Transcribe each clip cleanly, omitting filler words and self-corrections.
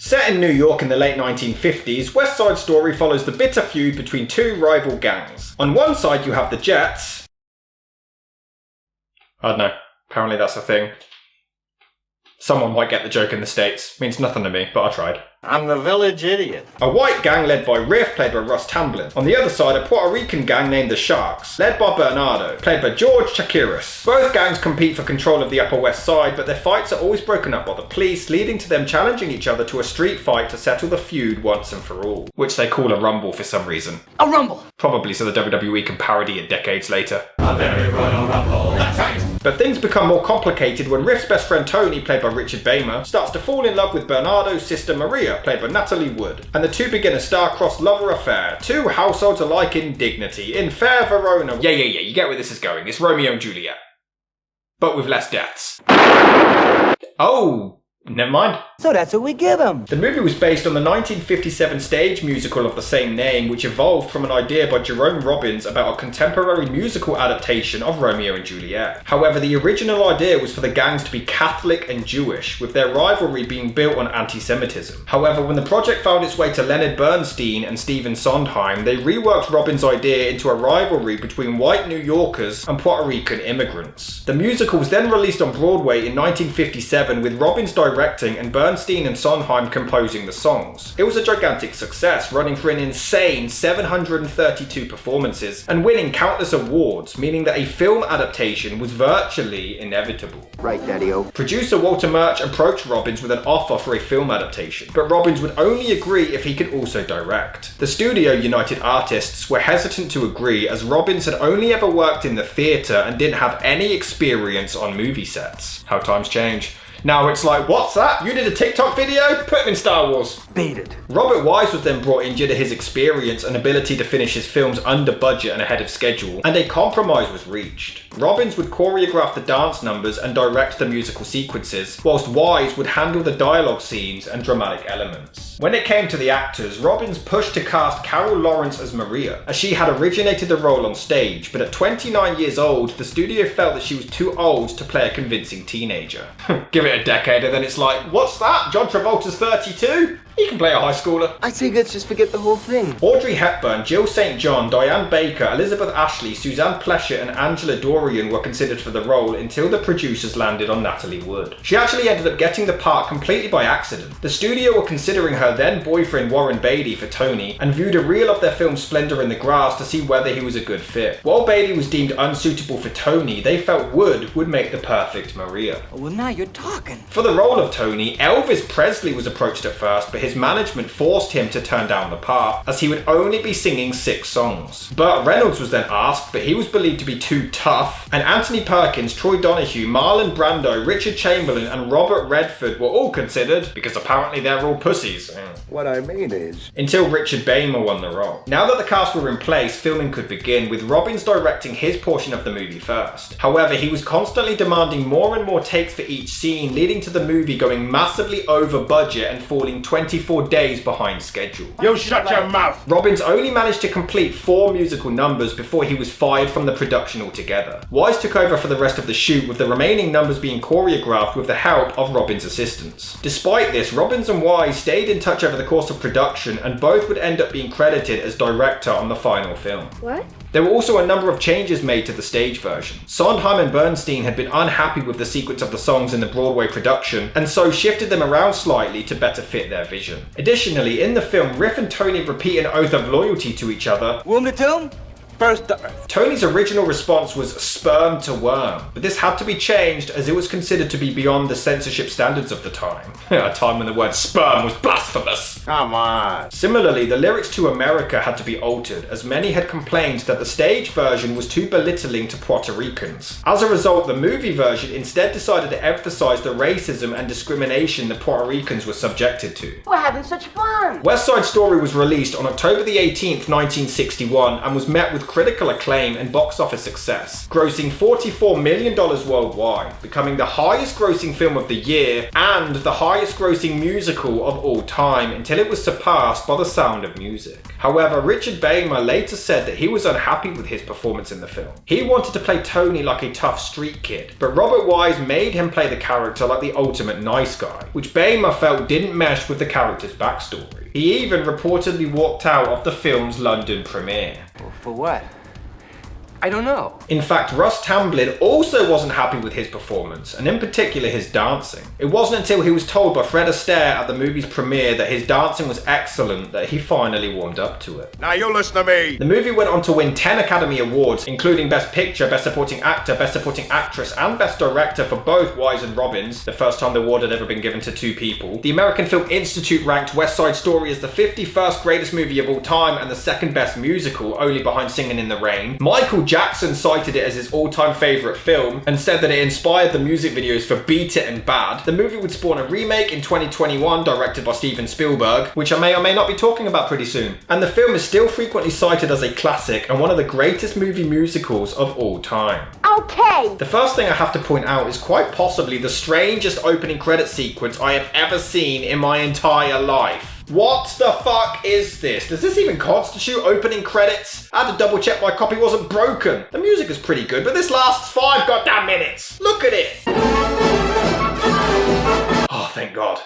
Set in New York in the late 1950s, West Side Story follows the bitter feud between two rival gangs. On one side you have the Jets. I don't know, apparently that's a thing. Someone might get the joke in the States. Means nothing to me, but I tried. I'm the village idiot. A white gang led by Riff, played by Russ Tamblyn. On the other side, a Puerto Rican gang named the Sharks, led by Bernardo, played by George Chakiris. Both gangs compete for control of the Upper West Side, but their fights are always broken up by the police, leading to them challenging each other to a street fight to settle the feud once and for all. Which they call a rumble for some reason. A rumble! Probably so the WWE can parody it decades later. A very royal rumble, that's right! But things become more complicated when Riff's best friend Tony, played by Richard Bamer, starts to fall in love with Bernardo's sister Maria, played by Natalie Wood, and the two begin a star-crossed lover affair, two households alike in dignity, in fair Verona. Yeah, you get where this is going. It's Romeo and Juliet. But with less deaths. Oh! Never mind. So that's what we give him. The movie was based on the 1957 stage musical of the same name, which evolved from an idea by Jerome Robbins about a contemporary musical adaptation of Romeo and Juliet. However, the original idea was for the gangs to be Catholic and Jewish, with their rivalry being built on anti-Semitism. However, when the project found its way to Leonard Bernstein and Stephen Sondheim, they reworked Robbins' idea into a rivalry between white New Yorkers and Puerto Rican immigrants. The musical was then released on Broadway in 1957 with Robbins directing and Bernstein and Sondheim composing the songs. It was a gigantic success, running for an insane 732 performances and winning countless awards, meaning that a film adaptation was virtually inevitable. Right, Daddy-o. Producer Walter Murch approached Robbins with an offer for a film adaptation, but Robbins would only agree if he could also direct. The studio United Artists were hesitant to agree, as Robbins had only ever worked in the theatre and didn't have any experience on movie sets. How times change. Now it's like, what's that? You did a TikTok video? Put him in Star Wars. Beat it. Robert Wise was then brought in due to his experience and ability to finish his films under budget and ahead of schedule, and a compromise was reached. Robbins would choreograph the dance numbers and direct the musical sequences, whilst Wise would handle the dialogue scenes and dramatic elements. When it came to the actors, Robbins pushed to cast Carol Lawrence as Maria, as she had originated the role on stage, but at 29 years old, the studio felt that she was too old to play a convincing teenager. Give it a decade and then it's like, what's that? John Travolta's 32? He can play a high schooler. I say let's just forget the whole thing. Audrey Hepburn, Jill St. John, Diane Baker, Elizabeth Ashley, Suzanne Plesher and Angela Dorian were considered for the role until the producers landed on Natalie Wood. She actually ended up getting the part completely by accident. The studio were considering her then boyfriend Warren Beatty for Tony and viewed a reel of their film Splendor in the Grass to see whether he was a good fit. While Beatty was deemed unsuitable for Tony, they felt Wood would make the perfect Maria. Well, now you're talking. For the role of Tony, Elvis Presley was approached at first, but his management forced him to turn down the part, as he would only be singing 6 songs. Burt Reynolds was then asked, but he was believed to be too tough, and Anthony Perkins, Troy Donahue, Marlon Brando, Richard Chamberlain and Robert Redford were all considered, because apparently they're all pussies. What I mean is... Until Richard Bamer won the role. Now that the cast were in place, filming could begin, with Robbins directing his portion of the movie first. However, he was constantly demanding more and more takes for each scene, leading to the movie going massively over budget and falling 24 days behind schedule. You shut your mouth! Robbins only managed to complete 4 musical numbers before he was fired from the production altogether. Wise took over for the rest of the shoot, with the remaining numbers being choreographed with the help of Robbins' assistants. Despite this, Robbins and Wise stayed in touch over the course of production, and both would end up being credited as director on the final film. What? There were also a number of changes made to the stage version. Sondheim and Bernstein had been unhappy with the sequence of the songs in the Broadway production, and so shifted them around slightly to better fit their vision. Additionally, in the film, Riff and Tony repeat an oath of loyalty to each other. Womb to tomb? First to earth. Tony's original response was sperm to worm, but this had to be changed as it was considered to be beyond the censorship standards of the time. A time when the word sperm was blasphemous. Come on. Similarly, the lyrics to America had to be altered, as many had complained that the stage version was too belittling to Puerto Ricans. As a result, the movie version instead decided to emphasize the racism and discrimination that Puerto Ricans were subjected to. We're having such fun. West Side Story was released on October the 18th, 1961, and was met with critical acclaim and box office success, grossing $44 million worldwide, becoming the highest grossing film of the year and the highest grossing musical of all time until it was surpassed by The Sound of Music. However, Richard Beymer later said that he was unhappy with his performance in the film. He wanted to play Tony like a tough street kid, but Robert Wise made him play the character like the ultimate nice guy, which Beymer felt didn't mesh with the character's backstory. He even reportedly walked out of the film's London premiere. Well, for what? I don't know. In fact, Russ Tamblyn also wasn't happy with his performance, and in particular his dancing. It wasn't until he was told by Fred Astaire at the movie's premiere that his dancing was excellent that he finally warmed up to it. Now you listen to me. The movie went on to win 10 Academy Awards, including Best Picture, Best Supporting Actor, Best Supporting Actress, and Best Director for both Wise and Robbins, the first time the award had ever been given to two people. The American Film Institute ranked West Side Story as the 51st greatest movie of all time and the second best musical, only behind Singin' in the Rain. Michael Jackson cited it as his all-time favourite film and said that it inspired the music videos for Beat It and Bad. The movie would spawn a remake in 2021 directed by Steven Spielberg, which I may or may not be talking about pretty soon. And the film is still frequently cited as a classic and one of the greatest movie musicals of all time. Okay. The first thing I have to point out is quite possibly the strangest opening credit sequence I have ever seen in my entire life. What the fuck is this? Does this even constitute opening credits? I had to double check my copy wasn't broken. The music is pretty good, but this lasts 5 goddamn minutes. Look at it. Oh, thank God.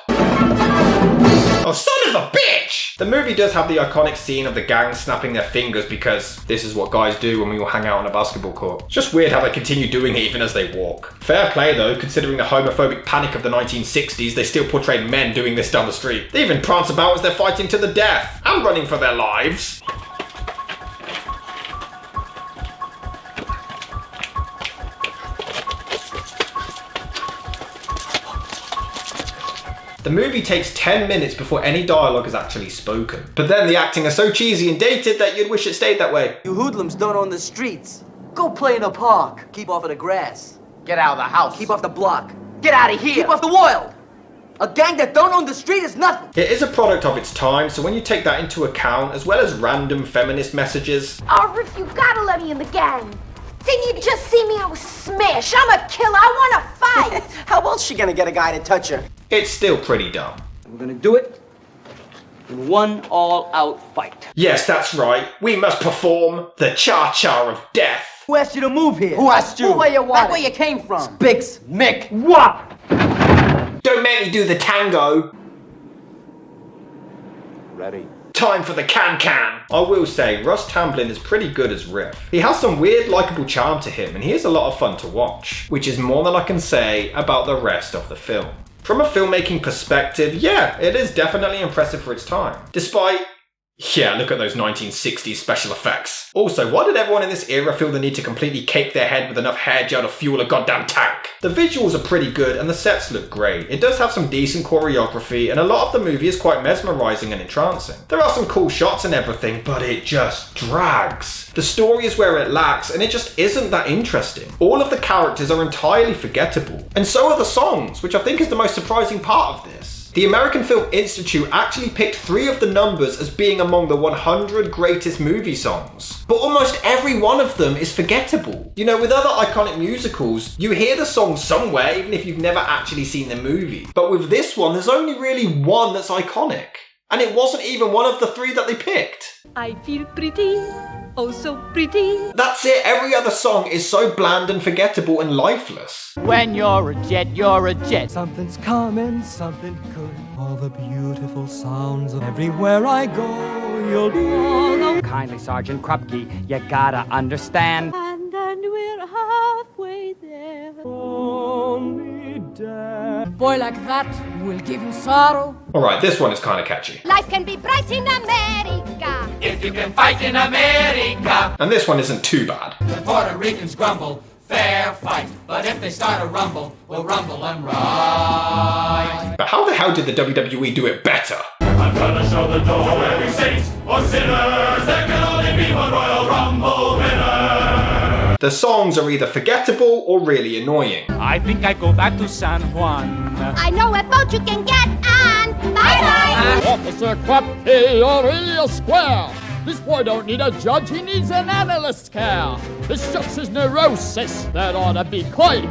Oh, son of a bitch! The movie does have the iconic scene of the gang snapping their fingers because this is what guys do when we all hang out on a basketball court. It's just weird how they continue doing it even as they walk. Fair play though, considering the homophobic panic of the 1960s, they still portrayed men doing this down the street. They even prance about as they're fighting to the death and running for their lives. The movie takes 10 minutes before any dialogue is actually spoken. But then the acting is so cheesy and dated that you'd wish it stayed that way. You hoodlums don't own the streets. Go play in a park. Keep off of the grass. Get out of the house. Keep off the block. Get out of here. Keep off the wild. A gang that don't own the street is nothing. It is a product of its time, so when you take that into account, as well as random feminist messages... Oh, Riff, you gotta let me in the gang. Didn't you just see me? I was smashed. I'm a killer. I wanna fight. How else she gonna get a guy to touch her? It's still pretty dumb. We're gonna do it in one all-out fight. Yes, that's right. We must perform the cha-cha of death. Who asked you to move here? Who asked you? Who where you Back where you came from. Bix, Mick. What? Don't make me do the tango. Ready. Time for the can-can. I will say, Russ Tamblyn is pretty good as Riff. He has some weird, likeable charm to him, and he is a lot of fun to watch, which is more than I can say about the rest of the film. From a filmmaking perspective, yeah, it is definitely impressive for its time. Despite... yeah, look at those 1960s special effects. Also, why did everyone in this era feel the need to completely cake their head with enough hair gel to fuel a goddamn tank? The visuals are pretty good and the sets look great. It does have some decent choreography and a lot of the movie is quite mesmerising and entrancing. There are some cool shots and everything, but it just drags. The story is where it lacks and it just isn't that interesting. All of the characters are entirely forgettable. And so are the songs, which I think is the most surprising part of this. The American Film Institute actually picked 3 of the numbers as being among the 100 greatest movie songs. But almost every one of them is forgettable. You know, with other iconic musicals, you hear the song somewhere even if you've never actually seen the movie. But with this one, there's only really one that's iconic. And it wasn't even one of the 3 that they picked. I feel pretty, oh so pretty. That's it, every other song is so bland and forgettable and lifeless. When you're a jet, you're a jet. Something's coming, something good. All the beautiful sounds of everywhere I go, you'll be all Kindly, Sergeant Krupke, you gotta understand. And then we're halfway there. only death. Boy like that will give you sorrow. Alright, this one is kind of catchy. Life can be bright in America. If you can fight in America, And this one isn't too bad. the Puerto Ricans grumble. Fair fight, but if they start a rumble, we'll rumble and right. But how the hell did the WWE do it better? I'm gonna show the door every saint or sinners. There can only be one Royal Rumble winner. The songs are either forgettable or really annoying. I think I go back to San Juan. I know a boat you can get on. Bye bye. Officer Krupke, you're really a square. This boy don't need a judge, he needs an analyst's care. It's just his neurosis that ought to be coined.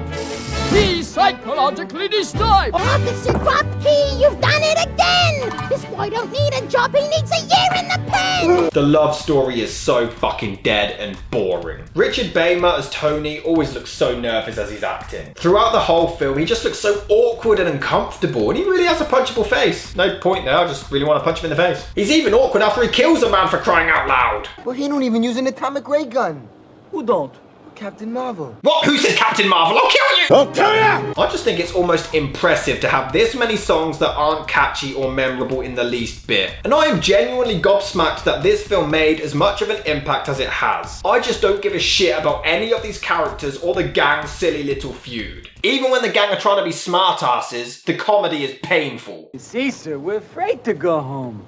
He's psychologically disturbed. Officer Krupke, you've done it again! This boy don't need a job, he needs a year in the pen! The love story is so fucking dead and boring. Richard Baymer as Tony always looks so nervous as he's acting. Throughout the whole film, he just looks so awkward and uncomfortable, and he really has a punchable face. No point there, I just really want to punch him in the face. He's even awkward after he kills a man, for crying out loud. Well, he don't even use an atomic ray gun. Who don't? Captain Marvel. What? Who said Captain Marvel? I'll kill you! I'll kill you! I just think it's almost impressive to have this many songs that aren't catchy or memorable in the least bit. And I am genuinely gobsmacked that this film made as much of an impact as it has. I just don't give a shit about any of these characters or the gang's silly little feud. Even when the gang are trying to be smartasses, the comedy is painful. You see, sir, we're afraid to go home.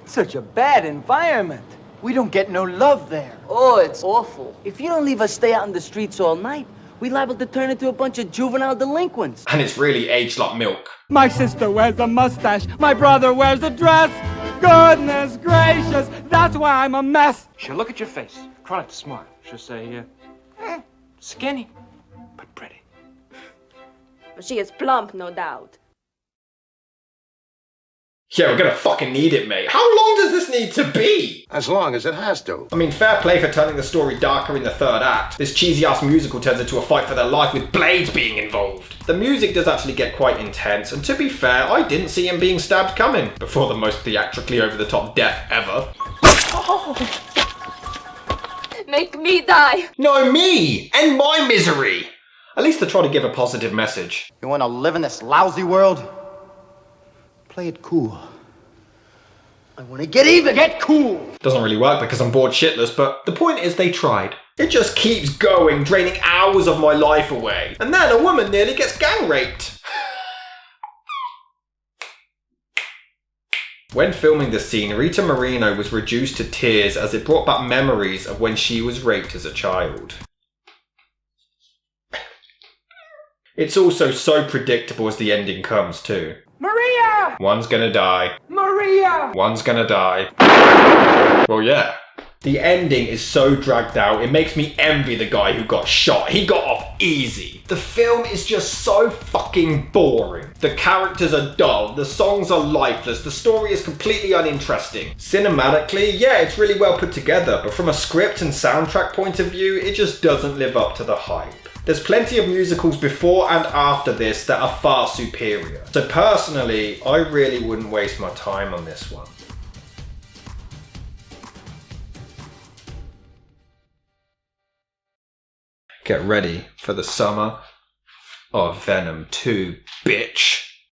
Such a bad environment. We don't get no love there. Oh, it's awful. If you don't leave us stay out in the streets all night, we're liable to turn into a bunch of juvenile delinquents. And it's really aged like milk. My sister wears a mustache. My brother wears a dress. Goodness gracious, that's why I'm a mess. She'll look at your face. Try not to smile. She'll say, skinny, but pretty. But she is plump, no doubt. Yeah, we're gonna fucking need it, mate. How long does this need to be? As long as it has to. I mean, fair play for turning the story darker in the third act. This cheesy-ass musical turns into a fight for their life with blades being involved. The music does actually get quite intense, and to be fair, I didn't see him being stabbed coming before the most theatrically over-the-top death ever. Make me die! No, me! End my misery! At least they try to give a positive message. You want to live in this lousy world? Play it cool. I want to get even. Get cool. Doesn't really work because I'm bored shitless, but the point is they tried. It just keeps going, draining hours of my life away. And then a woman nearly gets gang raped. When filming this scene, Rita Moreno was reduced to tears as it brought back memories of when she was raped as a child. It's also so predictable as the ending comes too. Maria! One's gonna die. Maria! One's gonna die. Well, yeah. The ending is so dragged out, it makes me envy the guy who got shot. He got off easy. The film is just so fucking boring. The characters are dull, the songs are lifeless, the story is completely uninteresting. Cinematically, yeah, it's really well put together, but from a script and soundtrack point of view, it just doesn't live up to the hype. There's plenty of musicals before and after this that are far superior. So personally, I really wouldn't waste my time on this one. Get ready for the summer of Venom 2, bitch.